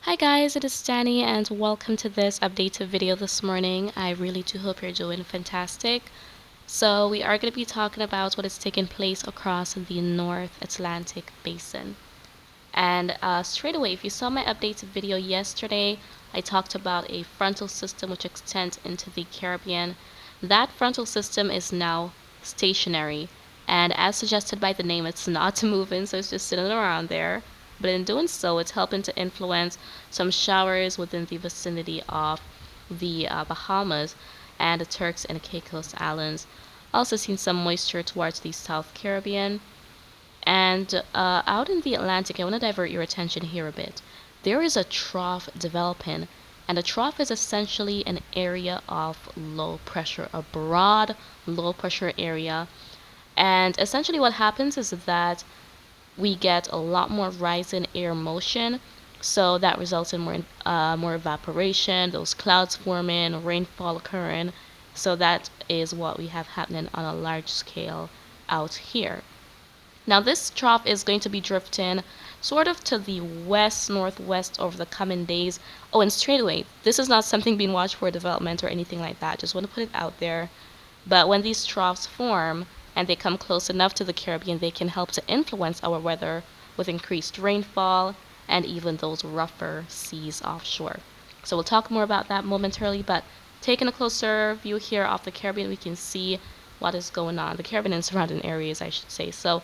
Hi guys, it is Dani'i and welcome to this updated video this morning. I really do hope you're doing fantastic. So we are going to be talking about what is taking place across the North Atlantic Basin. And straight away, if you saw my updated video yesterday, I talked about a frontal system which extends into the Caribbean. That frontal system is now stationary, and as suggested by the name, it's not moving, so it's just sitting around there. But in doing so, it's helping to influence some showers within the vicinity of the Bahamas and the Turks and Caicos Islands. Also seen some moisture towards the South Caribbean. And out in the Atlantic, I want to divert your attention here a bit. There is a trough developing, and a trough is essentially an area of low pressure, a broad low pressure area. And essentially, what happens is that we get a lot more rise in air motion. So that results in more evaporation, those clouds forming, rainfall occurring. So that is what we have happening on a large scale out here. Now this trough is going to be drifting sort of to the west northwest over the coming days. Oh, and straight away, this is not something being watched for development or anything like that. Just want to put it out there. But when these troughs form and they come close enough to the Caribbean, they can help to influence our weather with increased rainfall and even those rougher seas offshore. So we'll talk more about that momentarily, but taking a closer view here off the Caribbean, we can see what is going on. The Caribbean and surrounding areas, I should say. So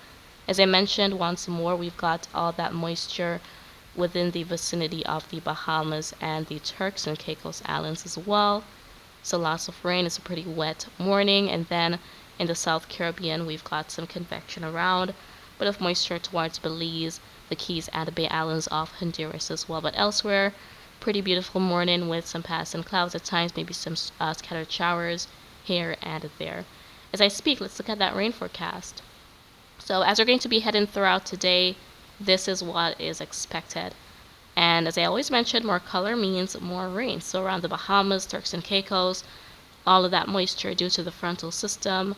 as I mentioned once more, we've got all that moisture within the vicinity of the Bahamas and the Turks and Caicos Islands as well. So lots of rain. It's a pretty wet morning. And then in the South Caribbean, we've got some convection around, bit of moisture towards Belize, the Keys and the Bay Islands off Honduras as well. But elsewhere, pretty beautiful morning with some passing clouds at times, maybe some scattered showers here and there. As I speak, let's look at that rain forecast. So as we're going to be heading throughout today, this is what is expected. And as I always mention, more color means more rain. So around the Bahamas, Turks and Caicos, all of that moisture due to the frontal system.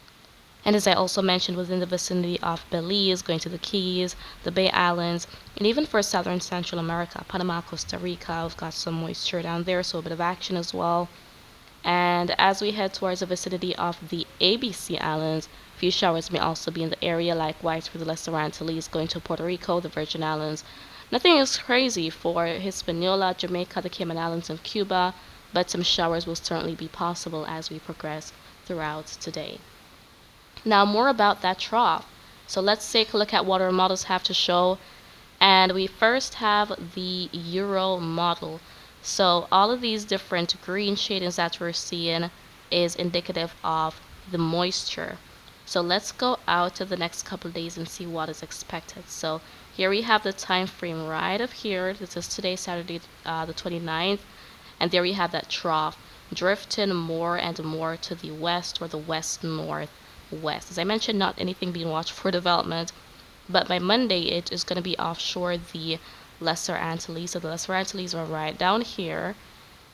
And as I also mentioned, within the vicinity of Belize, going to the Keys, the Bay Islands, and even for southern Central America, Panama, Costa Rica, we've got some moisture down there, so a bit of action as well. And as we head towards the vicinity of the ABC Islands, a few showers may also be in the area, likewise for the Lesser Antilles going to Puerto Rico, the Virgin Islands. Nothing is crazy for Hispaniola, Jamaica, the Cayman Islands, and Cuba, but some showers will certainly be possible as we progress throughout today. Now, more about that trough. So let's take a look at what our models have to show. And we first have the Euro model. So all of these different green shadings that we're seeing is indicative of the moisture. So let's go out to the next couple of days and see what is expected. So here we have the time frame right up here. This is today, Saturday, the 29th. And there we have that trough drifting more and more to the west or the west northwest. As I mentioned, not anything being watched for development, but by Monday it is going to be offshore the Lesser Antilles. So the Lesser Antilles are right down here,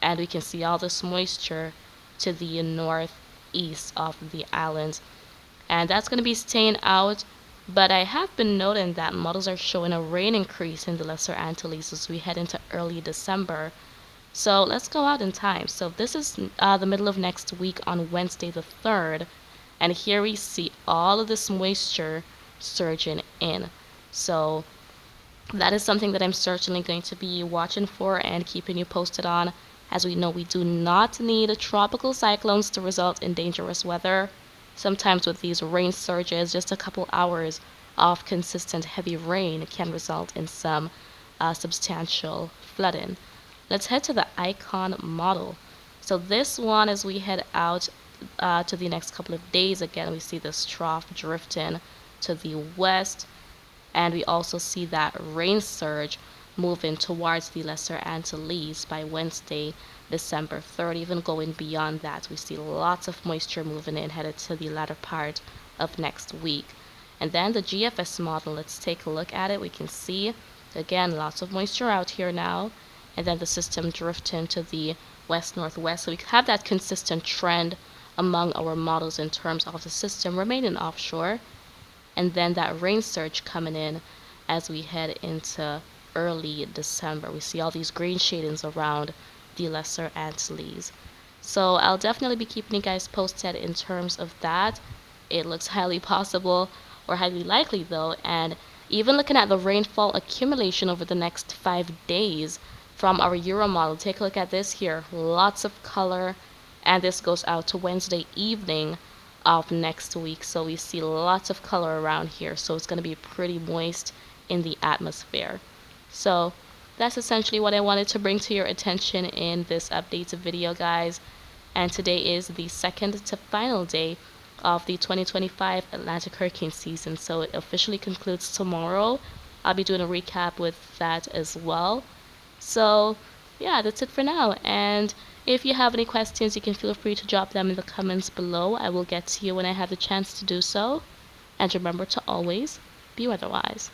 and we can see all this moisture to the northeast of the islands. And that's going to be staying out, but I have been noting that models are showing a rain increase in the Lesser Antilles as we head into early December. So let's go out in time. So this is the middle of next week on Wednesday the 3rd, and here we see all of this moisture surging in. So that is something that I'm certainly going to be watching for and keeping you posted on. As we know, we do not need tropical cyclones to result in dangerous weather. Sometimes with these rain surges, just a couple hours of consistent heavy rain can result in some substantial flooding. Let's head to the icon model. So this one, as we head out to the next couple of days, again we see this trough drifting to the west, and we also see that rain surge moving towards the Lesser Antilles by Wednesday, December 3rd, even going beyond that. We see lots of moisture moving in, headed to the latter part of next week. And then the GFS model, let's take a look at it. We can see, again, lots of moisture out here now, and then the system drifting to the west-northwest. So we have that consistent trend among our models in terms of the system remaining offshore, and then that rain surge coming in as we head into early December. We see all these green shadings around the Lesser Antilles. So I'll definitely be keeping you guys posted in terms of that. It looks highly possible, or highly likely though, and even looking at the rainfall accumulation over the next 5 days from our Euro model, take a look at this here. Lots of color, and this goes out to Wednesday evening of next week. So we see lots of color around here. So it's going to be pretty moist in the atmosphere. So that's essentially what I wanted to bring to your attention in this updated video, guys. And today is the second to final day of the 2025 Atlantic hurricane season. So it officially concludes tomorrow. I'll be doing a recap with that as well. So yeah, that's it for now. And if you have any questions, you can feel free to drop them in the comments below. I will get to you when I have the chance to do so. And remember to always be weatherwise.